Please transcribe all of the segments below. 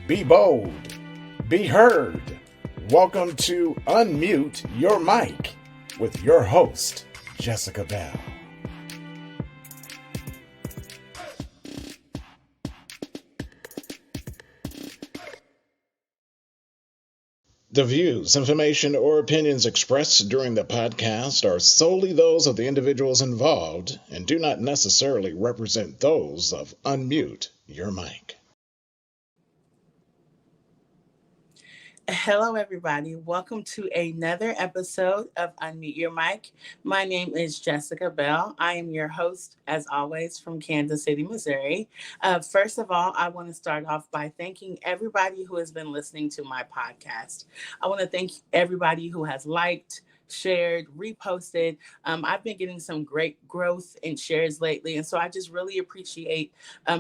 Be bold. Be heard. Welcome to Unmute Your Mic with your host, Jessica Belle. The views, information, or opinions expressed during the podcast are solely those of the individuals involved and do not necessarily represent those of Unmute Your Mic. Hello, everybody. Welcome to another episode of Unmute Your Mic. My name is Jessica Belle. I am your host, as always, from Kansas City, Missouri. First of all, I want to start off by thanking everybody who has been listening to my podcast. I want to thank everybody who has liked, shared, reposted. I've been getting some great growth in shares lately. And so I just really appreciate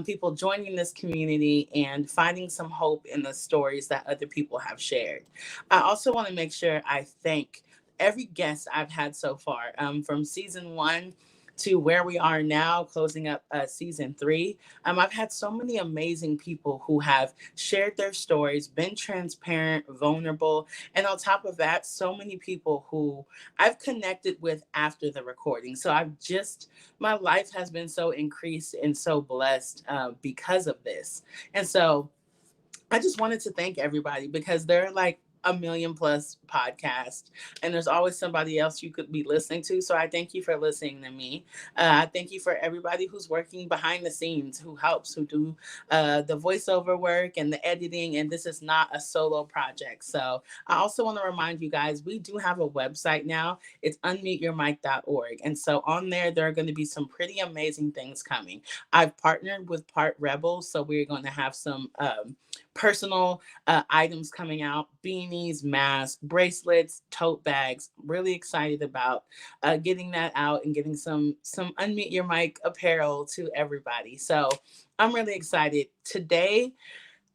people joining this community and finding some hope in the stories that other people have shared. I also want to make sure I thank every guest I've had so far, from season 1 to where we are now, closing up season 3. I've had so many amazing people who have shared their stories, been transparent, vulnerable, and on top of that, so many people who I've connected with after the recording. So my life has been so increased and so blessed because of this. And so I just wanted to thank everybody because there are like a million plus podcasts and there's always somebody else you could be listening to. So I thank you for listening to me. I thank you for everybody who's working behind the scenes, who helps, who do the voiceover work and the editing. And this is not a solo project. So I also want to remind you guys, we do have a website now. It's unmuteyourmic.org. And so on there are going to be some pretty amazing things coming. I've partnered with Part Rebel. So we're going to have some personal items coming out: beanies, masks, bracelets, tote bags. Really excited about getting that out and getting some Unmute Your Mic apparel to everybody. So I'm really excited. Today,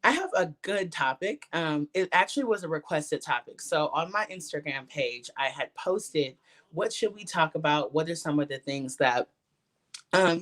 I have a good topic. It actually was a requested topic. So on my Instagram page, I had posted, what should we talk about? What are some of the things that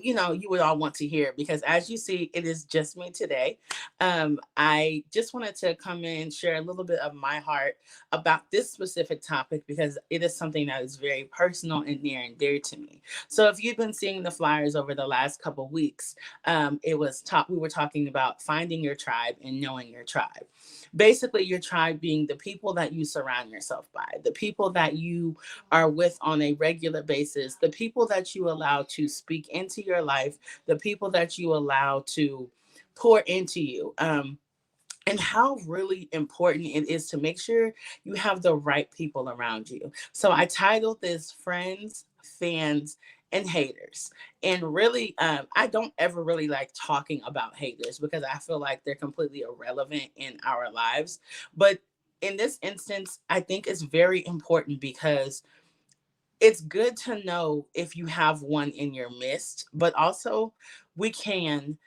you would all want to hear, because as you see, it is just me today. I just wanted to come in, share a little bit of my heart about this specific topic because it is something that is very personal and near and dear to me. So if you've been seeing the flyers over the last couple of weeks, we were talking about finding your tribe and knowing your tribe. Basically, your tribe being the people that you surround yourself by, the people that you are with on a regular basis, the people that you allow to speak into your life, the people that you allow to pour into you. And how really important it is to make sure you have the right people around you. So I titled this Friends, Fans, and Haters. And really, I don't ever really like talking about haters because I feel like they're completely irrelevant in our lives. But in this instance, I think it's very important because it's good to know if you have one in your midst, but also we can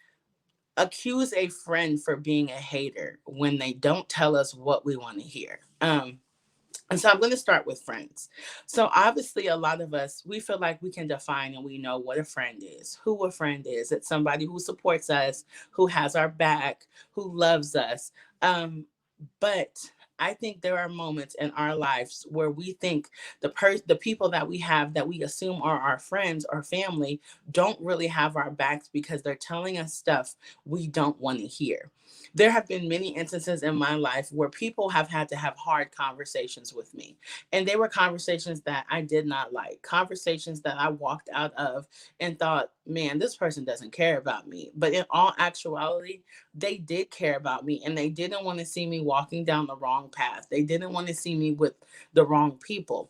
accuse a friend for being a hater when they don't tell us what we want to hear. And so I'm going to start with friends. So obviously, a lot of us, we feel like we can define and we know what a friend is, who a friend is. It's somebody who supports us, who has our back, who loves us. But I think there are moments in our lives where we think the people that we have that we assume are our friends or family don't really have our backs because they're telling us stuff we don't want to hear. There have been many instances in my life where people have had to have hard conversations with me. And they were conversations that I did not like, conversations that I walked out of and thought, man, this person doesn't care about me. But in all actuality, they did care about me and they didn't want to see me walking down the wrong path. They didn't want to see me with the wrong people.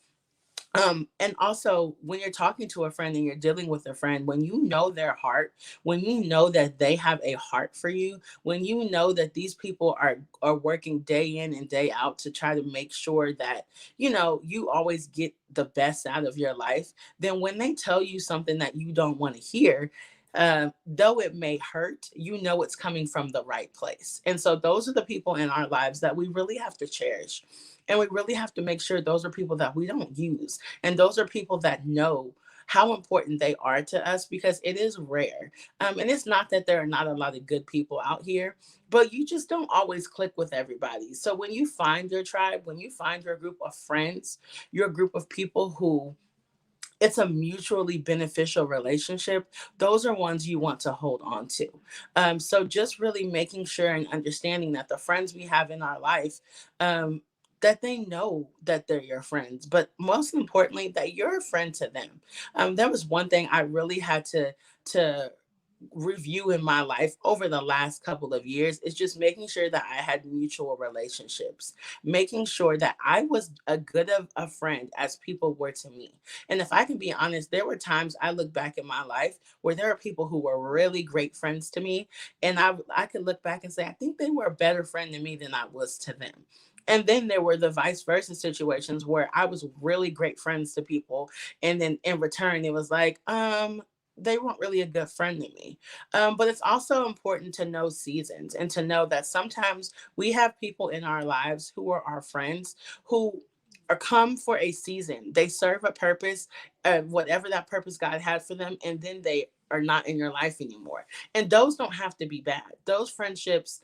And also when you're talking to a friend and you're dealing with a friend, when you know their heart, when you know that they have a heart for you, when you know that these people are working day in and day out to try to make sure that, you always get the best out of your life, then when they tell you something that you don't want to hear, though it may hurt, it's coming from the right place. And so those are the people in our lives that we really have to cherish. And we really have to make sure those are people that we don't use. And those are people that know how important they are to us, because it is rare. And it's not that there are not a lot of good people out here, but you just don't always click with everybody. So when you find your tribe, when you find your group of friends, your group of people who it's a mutually beneficial relationship, those are ones you want to hold on to. So just really making sure and understanding that the friends we have in our life, um, that they know that they're your friends, but most importantly, that you're a friend to them. That was one thing I really had to review in my life over the last couple of years, is just making sure that I had mutual relationships, making sure that I was a good of a friend as people were to me. And if I can be honest, there were times I look back in my life where there are people who were really great friends to me, and I could look back and say I think they were a better friend to me than I was to them. And then there were the vice versa situations where I was really great friends to people, and then in return it was like, they weren't really a good friend to me. But it's also important to know seasons and to know that sometimes we have people in our lives who are our friends who are come for a season. They serve a purpose, whatever that purpose God had for them, and then they are not in your life anymore. And those don't have to be bad. Those friendships,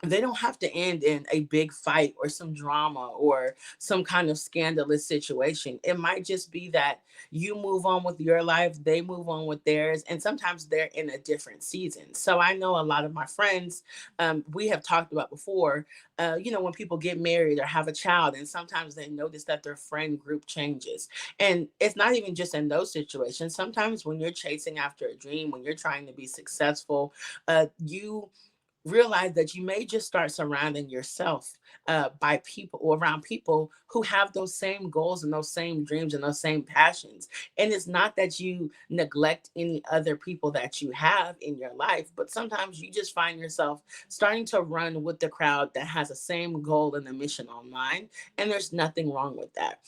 they don't have to end in a big fight or some drama or some kind of scandalous situation. It might just be that you move on with your life, they move on with theirs, and sometimes they're in a different season. So I know a lot of my friends, we have talked about before, when people get married or have a child, and sometimes they notice that their friend group changes. And it's not even just in those situations. Sometimes when you're chasing after a dream, when you're trying to be successful, you realize that you may just start surrounding yourself by people or around people who have those same goals and those same dreams and those same passions. And it's not that you neglect any other people that you have in your life, but sometimes you just find yourself starting to run with the crowd that has the same goal and the mission on mind. And there's nothing wrong with that.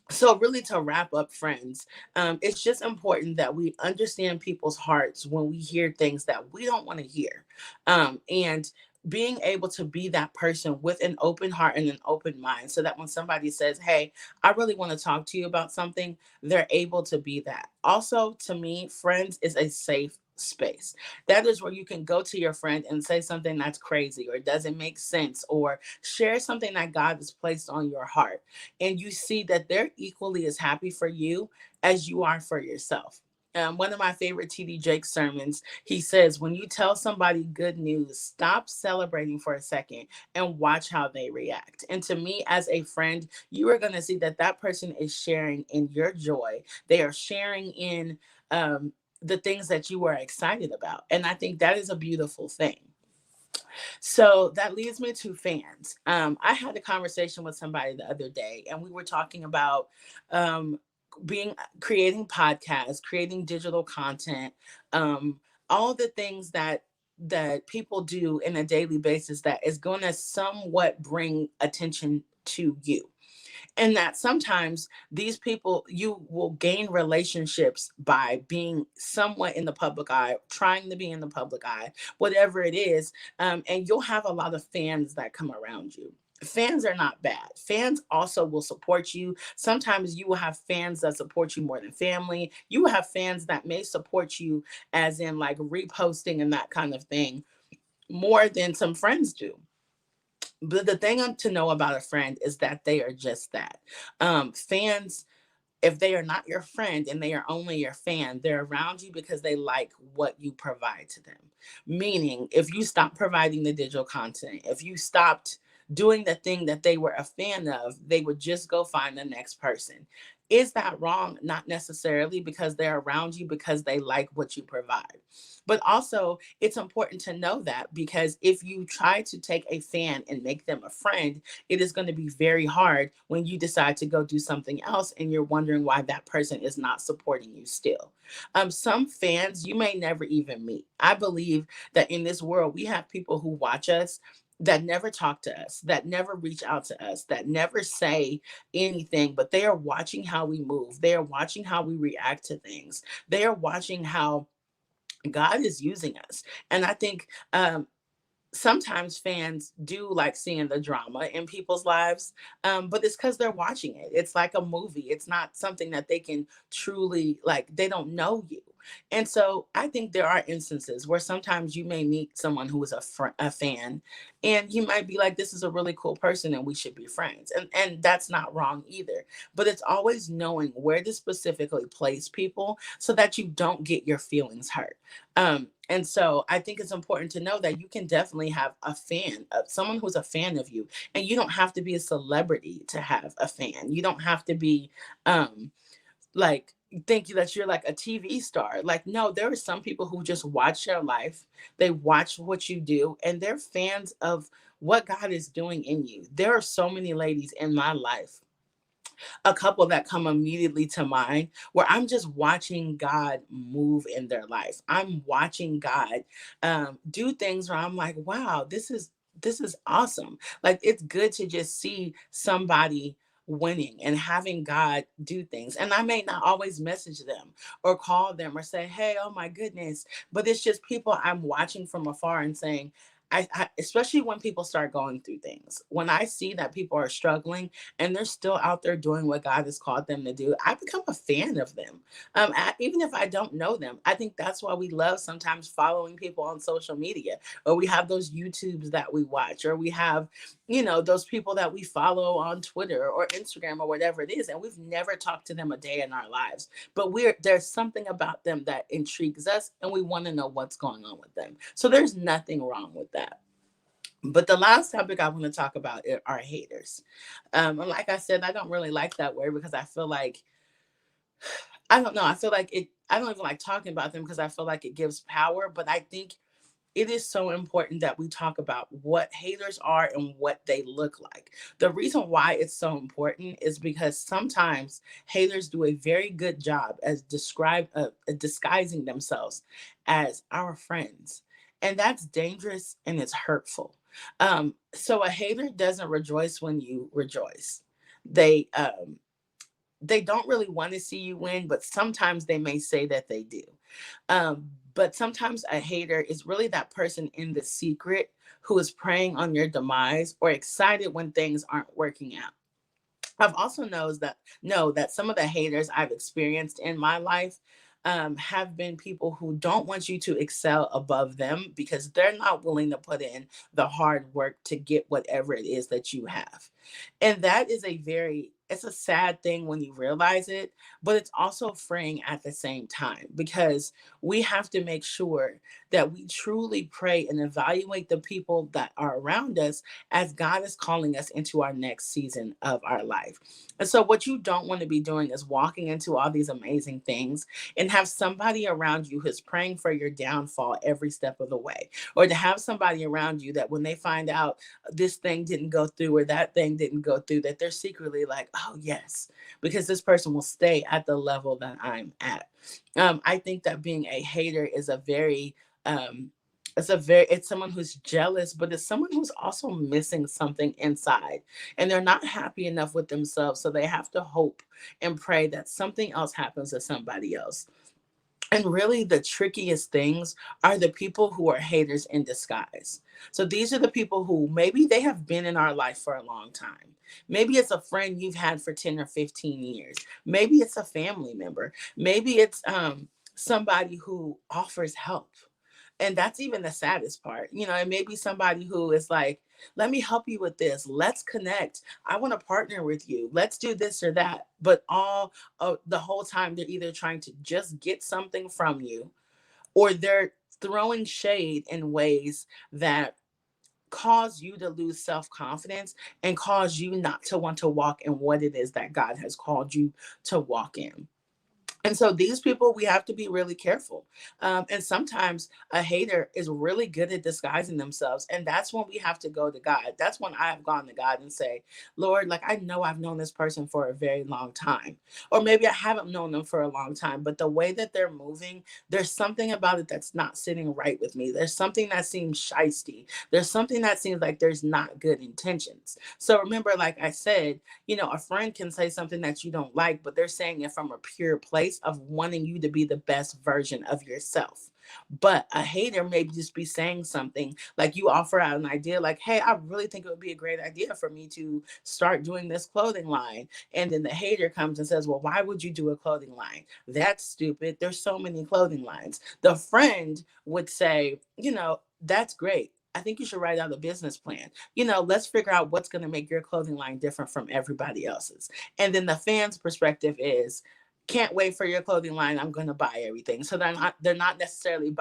So really, to wrap up, friends, it's just important that we understand people's hearts when we hear things that we don't want to hear, and being able to be that person with an open heart and an open mind, so that when somebody says, hey, I really want to talk to you about something, they're able to be that. Also, to me, friends is a safe space. That is where you can go to your friend and say something that's crazy or doesn't make sense, or share something that God has placed on your heart, and you see that they're equally as happy for you as you are for yourself. One of my favorite TD Jakes sermons, he says, when you tell somebody good news, stop celebrating for a second and watch how they react. And to me, as a friend, you are going to see that that person is sharing in your joy. They are sharing in the things that you are excited about. And I think that is a beautiful thing. So that leads me to fans. I had a conversation with somebody the other day, and we were talking about um, being creating podcasts, creating digital content, all the things that people do in a daily basis that is going to somewhat bring attention to you, and that sometimes these people, you will gain relationships by being somewhat in the public eye, trying to be in the public eye, whatever it is. And you'll have a lot of fans that come around you. Fans are not bad. Fans also will support you. Sometimes you will have fans that support you more than family. You will have fans that may support you, as in like reposting and that kind of thing, more than some friends do. But the thing to know about a friend is that they are just that. Fans, if they are not your friend and they are only your fan, they're around you because they like what you provide to them. Meaning, if you stop providing the digital content, if you stopped doing the thing that they were a fan of, they would just go find the next person. Is that wrong? Not necessarily, because they're around you because they like what you provide. But also, it's important to know that, because if you try to take a fan and make them a friend, it is going to be very hard when you decide to go do something else and you're wondering why that person is not supporting you still. Some fans you may never even meet. I believe that in this world, we have people who watch us that never talk to us, that never reach out to us, that never say anything, but they are watching how we move. They are watching how we react to things. They are watching how God is using us. And I think sometimes fans do like seeing the drama in people's lives, but it's because they're watching it. It's like a movie. It's not something that they can truly like. They don't know you, and so I think there are instances where sometimes you may meet someone who is a fan, and you might be like, "This is a really cool person, and we should be friends," and that's not wrong either. But it's always knowing where to specifically place people so that you don't get your feelings hurt. And so I think it's important to know that you can definitely have a fan, someone who's a fan of you, and you don't have to be a celebrity to have a fan. You don't have to be um, like think that you're like a TV star. Like, no, there are some people who just watch your life, they watch what you do, and they're fans of what God is doing in you. There are so many ladies in my life, a couple that come immediately to mind where I'm just watching God move in their life. I'm watching God do things where I'm like, wow, this is awesome. Like it's good to just see somebody winning and having God do things. And I may not always message them or call them or say, hey, oh my goodness, but it's just people I'm watching from afar and saying, especially when people start going through things, when I see that people are struggling and they're still out there doing what God has called them to do, I become a fan of them. Even if I don't know them, I think that's why we love sometimes following people on social media, or we have those YouTubes that we watch, or we have, those people that we follow on Twitter or Instagram or whatever it is, and we've never talked to them a day in our lives, but there's something about them that intrigues us, and we want to know what's going on with them. So there's nothing wrong with that. But the last topic I want to talk about are haters. And like I said, I don't really like that word because I feel like, I don't know, I feel like I don't even like talking about them because I feel like it gives power. But I think it is so important that we talk about what haters are and what they look like. The reason why it's so important is because sometimes haters do a very good job as disguising themselves as our friends, and that's dangerous and it's hurtful. So a hater doesn't rejoice when you rejoice. They they don't really want to see you win, but sometimes they may say that they do. But sometimes a hater is really that person in the secret who is preying on your demise or excited when things aren't working out. I've also know that some of the haters I've experienced in my life have been people who don't want you to excel above them because they're not willing to put in the hard work to get whatever it is that you have. And that is it's a sad thing when you realize it, but it's also freeing at the same time because we have to make sure that we truly pray and evaluate the people that are around us as God is calling us into our next season of our life. And so, what you don't want to be doing is walking into all these amazing things and have somebody around you who's praying for your downfall every step of the way, or to have somebody around you that when they find out this thing didn't go through or that thing didn't go through, that they're secretly like, oh, yes, because this person will stay at the level that I'm at. I think that being a hater is a very, it's someone who's jealous, but it's someone who's also missing something inside, and they're not happy enough with themselves, so they have to hope and pray that something else happens to somebody else. And really, the trickiest things are the people who are haters in disguise. So these are the people who maybe they have been in our life for a long time. Maybe it's a friend you've had for 10 or 15 years. Maybe it's a family member. Maybe it's somebody who offers help. And that's even the saddest part. It may be somebody who is like, let me help you with this. Let's connect. I want to partner with you. Let's do this or that. But the whole time they're either trying to just get something from you, or they're throwing shade in ways that cause you to lose self-confidence and cause you not to want to walk in what it is that God has called you to walk in. And so these people, we have to be really careful. And sometimes a hater is really good at disguising themselves. And that's when we have to go to God. That's when I have gone to God and say, Lord, like I know I've known this person for a very long time. Or maybe I haven't known them for a long time, but the way that they're moving, there's something about it that's not sitting right with me. There's something that seems shisty. There's something that seems like there's not good intentions. So remember, like I said, a friend can say something that you don't like, but they're saying it from a pure place of wanting you to be the best version of yourself. But a hater may just be saying something like you offer out an idea like, hey, I really think it would be a great idea for me to start doing this clothing line. And then the hater comes and says, well, why would you do a clothing line? That's stupid. There's so many clothing lines. The friend would say, that's great. I think you should write out a business plan. Let's figure out what's going to make your clothing line different from everybody else's. And then the fan's perspective is, can't wait for your clothing line. I'm going to buy everything. So they're not necessarily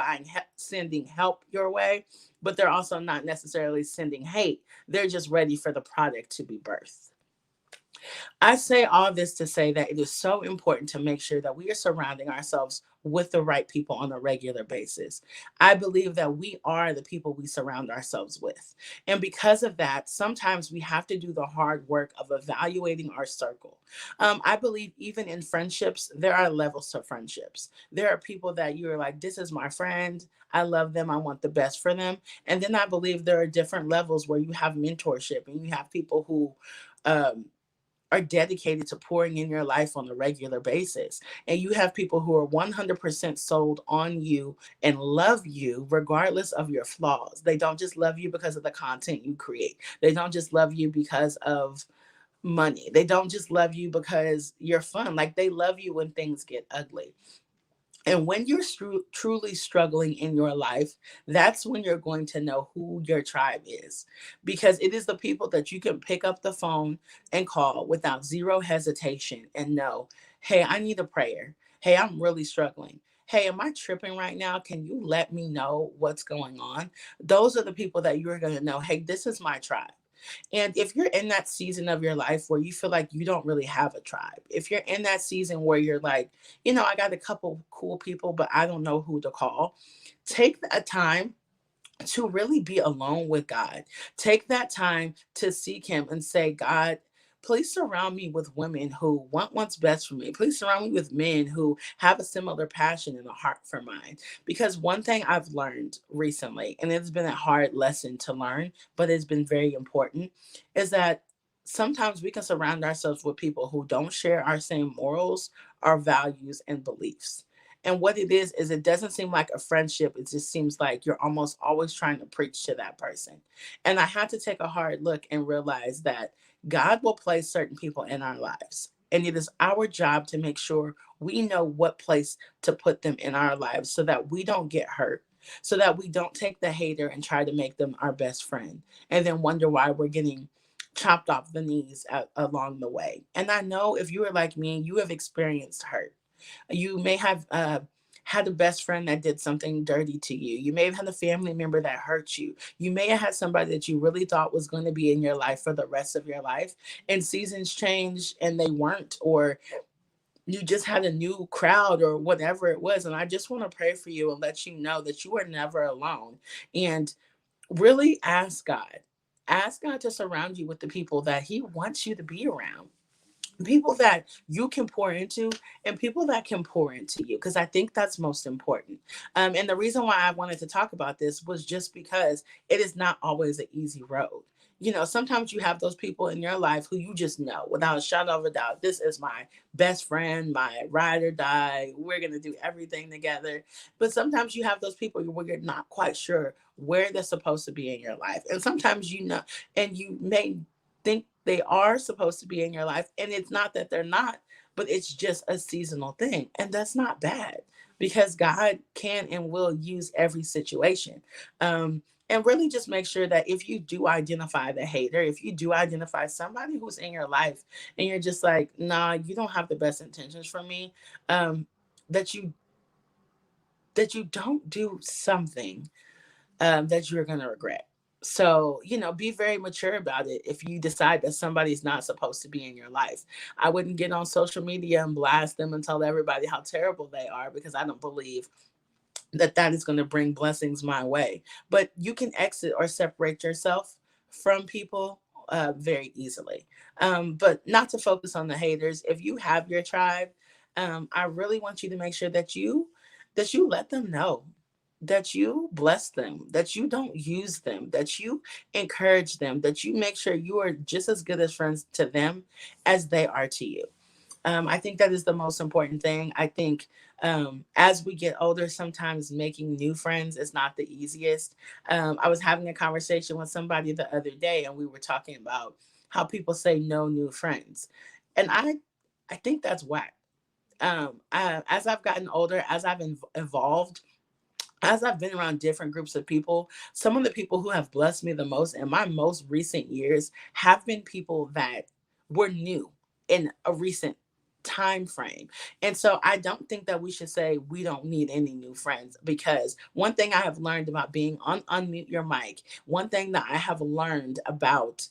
sending help your way, but they're also not necessarily sending hate. They're just ready for the product to be birthed. I say all this to say that it is so important to make sure that we are surrounding ourselves with the right people on a regular basis. I believe that we are the people we surround ourselves with. And because of that, sometimes we have to do the hard work of evaluating our circle. I believe even in friendships, there are levels to friendships. There are people that you're like, this is my friend. I love them. I want the best for them. And then I believe there are different levels where you have mentorship and you have people who, um, are dedicated to pouring in your life on a regular basis. And you have people who are 100% sold on you and love you regardless of your flaws. They don't just love you because of the content you create. They don't just love you because of money. They don't just love you because you're fun. Like they love you when things get ugly. And when you're truly struggling in your life, that's when you're going to know who your tribe is. Because it is the people that you can pick up the phone and call without zero hesitation and know, hey, I need a prayer. Hey, I'm really struggling. Hey, am I tripping right now? Can you let me know what's going on? Those are the people that you're going to know, hey, this is my tribe. And if you're in that season of your life where you feel like you don't really have a tribe, if you're in that season where you're like, I got a couple cool people, but I don't know who to call, take a time to really be alone with God. Take that time to seek Him and say, God, please surround me with women who want what's best for me. Please surround me with men who have a similar passion and a heart for mine. Because one thing I've learned recently, and it's been a hard lesson to learn, but it's been very important, is that sometimes we can surround ourselves with people who don't share our same morals, our values, and beliefs. And what it is it doesn't seem like a friendship. It just seems like you're almost always trying to preach to that person. And I had to take a hard look and realize that God will place certain people in our lives. And it is our job to make sure we know what place to put them in our lives so that we don't get hurt, so that we don't take the hater and try to make them our best friend and then wonder why we're getting chopped off the knees along the way. And I know if you are like me, you have experienced hurt. You may have had a best friend that did something dirty to you. You may have had a family member that hurt you. You may have had somebody that you really thought was going to be in your life for the rest of your life. And seasons changed and they weren't, or you just had a new crowd or whatever it was. And I just want to pray for you and let you know that you are never alone. And really ask God. Ask God to surround you with the people that He wants you to be around, people that you can pour into and people that can pour into you, because I think that's most important. And the reason why I wanted to talk about this was just because it is not always an easy road. Sometimes you have those people in your life who you just know without a shadow of a doubt, this is my best friend, my ride or die, we're going to do everything together. But sometimes you have those people where you're not quite sure where they're supposed to be in your life, and sometimes and you may think they are supposed to be in your life. And it's not that they're not, but it's just a seasonal thing. And that's not bad, because God can and will use every situation. And really just make sure that if you do identify the hater, if you do identify somebody who's in your life and you're just like, nah, you don't have the best intentions for me, um, that you don't do something that you're going to regret. So, be very mature about it if you decide that somebody's not supposed to be in your life. I wouldn't get on social media and blast them and tell everybody how terrible they are, because I don't believe that is going to bring blessings my way. But you can exit or separate yourself from people very easily. But not to focus on the haters. If you have your tribe, I really want you to make sure that you let them know, that you bless them, that you don't use them, that you encourage them, that you make sure you are just as good as friends to them as they are to you. I think that is the most important thing. I think as we get older, sometimes making new friends is not the easiest. I was having a conversation with somebody the other day, and we were talking about how people say no new friends, and I think that's whack. As I've gotten older, as I've evolved, as I've been around different groups of people, some of the people who have blessed me the most in my most recent years have been people that were new in a recent time frame. And so I don't think that we should say we don't need any new friends, because one thing I have learned about being on Unmute Your Mic, one thing that I have learned about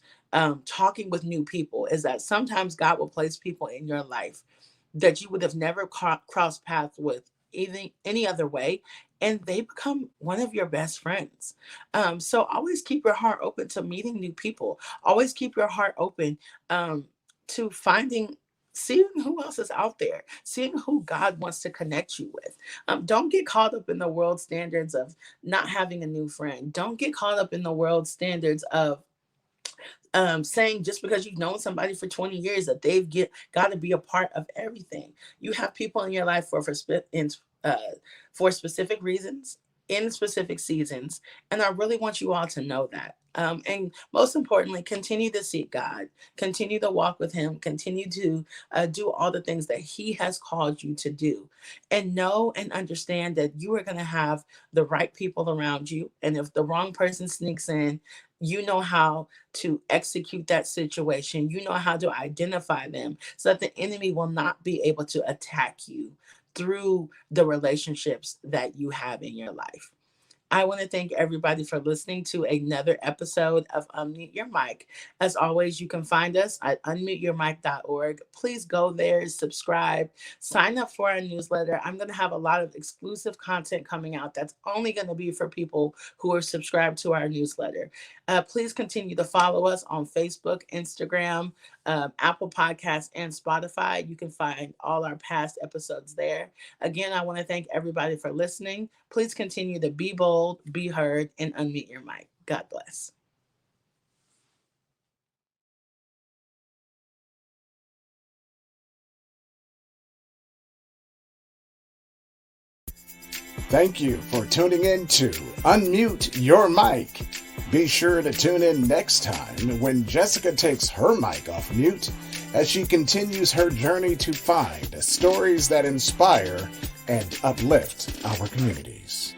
talking with new people is that sometimes God will place people in your life that you would have never crossed paths with any other way, and they become one of your best friends. So always keep your heart open to meeting new people. Always keep your heart open to finding, seeing who else is out there, seeing who God wants to connect you with. Don't get caught up in the world standards of not having a new friend. Don't get caught up in the world standards of saying just because you've known somebody for 20 years that got to be a part of everything. You have people in your life uh, for specific reasons, in specific seasons, and I really want you all to know that. And most importantly, continue to seek God, continue to walk with Him, continue to do all the things that He has called you to do, and know and understand that you are going to have the right people around you. And if the wrong person sneaks in, you know how to execute that situation. You know how to identify them so that the enemy will not be able to attack you through the relationships that you have in your life. I want to thank everybody for listening to another episode of Unmute Your Mic. As always, you can find us at unmuteyourmic.org. Please go there, subscribe, sign up for our newsletter. I'm going to have a lot of exclusive content coming out that's only going to be for people who are subscribed to our newsletter. Please continue to follow us on Facebook, Instagram, Apple Podcasts, and Spotify. You can find all our past episodes there. Again, I want to thank everybody for listening. Please continue to be bold, be heard, and unmute your mic. God bless. Thank you for tuning in to Unmute Your Mic. Be sure to tune in next time when Jessica takes her mic off mute as she continues her journey to find stories that inspire and uplift our communities.